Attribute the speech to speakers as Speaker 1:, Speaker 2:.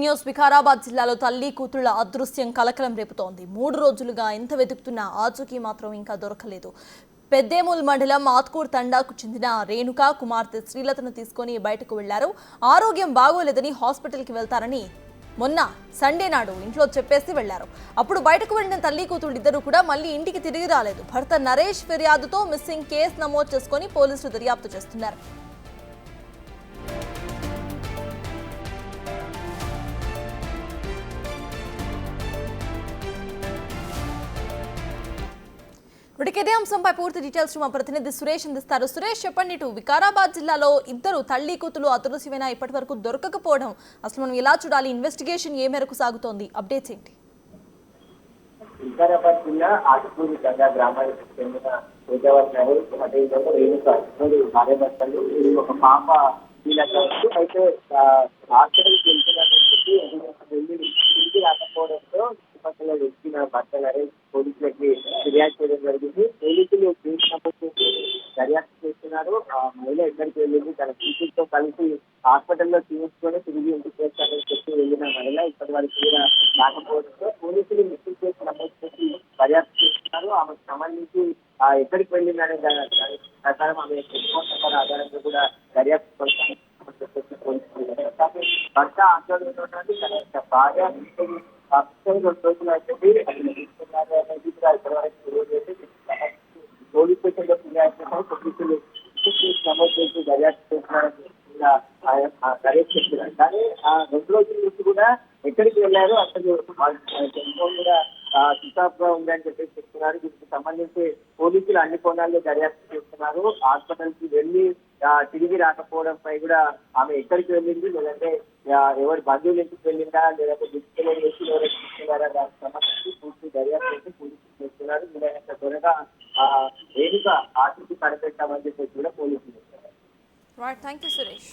Speaker 1: News Vikarabad జిల్లాలో తల్లి కూతుళ్ల అదృశ్యం కలకలం రేపుతోంది. 3 రోజులుగా ఎంత వెతుకుతున్నా ఆచూకీ మాత్రం ఇంకా దొరకలేదు. పెద్దేముల్ మండలం ఆత్కూర్ తండాకు చెందిన రేణుక కుమార్తె శ్రీలతను తీసుకుని బయటకు వెళ్లారు. ఆరోగ్యం బాగోలేదని హాస్పిటల్కి వెళ్తారని మొన్న సండే నాడు ఇంట్లో చెప్పేసి వెళ్లారు. అప్పుడు బయటకు వెళ్లిన తల్లి కూతుళ్ళిద్దరూ కూడా మళ్లీ ఇంటికి తిరిగి రాలేదు. భర్త నరేష్ ఫిర్యాదుతో మిస్సింగ్ కేసు నమోదు చేసుకుని పోలీసులు దర్యాప్తు చేస్తున్నారు. ఇదే అంశంపై పూర్తి డీటెయిల్స్ మా ప్రతినిధి సురేష్ అందిస్తారు. సురేష్, చెప్పండి, ఇటు వికారాబాద్ జిల్లాలో ఇద్దరు తల్లి కూతులు అదృశ్యమైన ఇప్పటి వరకు దొరకకపోవడం అసలు మనం ఎలా చూడాలి? ఇన్వెస్టిగేషన్ ఏ మేరకు సాగుతోంది? అప్డేట్స్ ఏంటి?
Speaker 2: వికారాబాద్ జిల్లా ఆత్కూరు తండా గ్రామానికి చెందిన భార్యాభర్తలు ఒక పాప అయితే హాస్పిటల్కి వెళ్తున్నట్టు ఇంటికి రాకపోవడంతో చుట్టుపక్కల వ్యక్తిన భర్త నరేష్ పోలీసులకి ఫిర్యాదు చేయడం జరిగింది. పోలీసులు కేసు నమోదు చేసి దర్యాప్తు చేస్తున్నారు. ఆ మహిళ ఎక్కడికి వెళ్ళింది, తన కూతురుతో కలిసి హాస్పిటల్లో చూసుకొని తిరిగి ఇంటికి చేస్తానని చెప్పి వెళ్ళిన మహిళ ఇప్పటి వరకు కూడా రాకపోవడంతో పోలీసులు మిస్సింగ్ కేసు నమోదు చేసి దర్యాప్తు చేస్తున్నారు. ఆమెకు సంబంధించి ఎక్కడికి వెళ్ళిందనే దాని ప్రకారం ఆమె టెలిఫోన్ నెంబర్ ఆధారంగా కూడా దర్యాప్తు కొనసాగుతుంది. భర్త ఆందోళనలో ఉన్నది. తన భార్య పోలీస్ స్టేషన్ లో ఫిర్యాదు చేశారు. పోలీసులు నమోదు చేసి దర్యాప్తు చేస్తున్నారని నరేష్ చెప్తున్నారు. కానీ ఆ 2 రోజుల నుంచి కూడా ఎక్కడికి వెళ్ళారు, అసలు టెలిఫోన్ కూడా స్విచ్ ఆఫ్ గా ఉందని చెప్పేసి చెప్తున్నారు. దీనికి సంబంధించి పోలీసులు అన్ని కోణాల్లో దర్యాప్తు చేస్తున్నారు. హాస్పిటల్ కి వెళ్లి తిరిగి రాకపోవడంపై కూడా ఆమె ఎక్కడికి వెళ్ళింది, లేదంటే ఎవరి బంధువులు ఇంటికి వెళ్ళిందా, లేదంటే డిస్ప్లే చేసి ఎవరైనా తీసుకెళ్లారా, దానికి సంబంధించి పూర్తి దర్యాప్తు చేసి పోలీసులు చేస్తున్నారు. వీలైనంత త్వరగా రేణుక ఆచూకీ కనిపెట్టామని చెప్పేసి కూడా పోలీసులు చెప్తున్నారు.
Speaker 1: Thank you Suresh.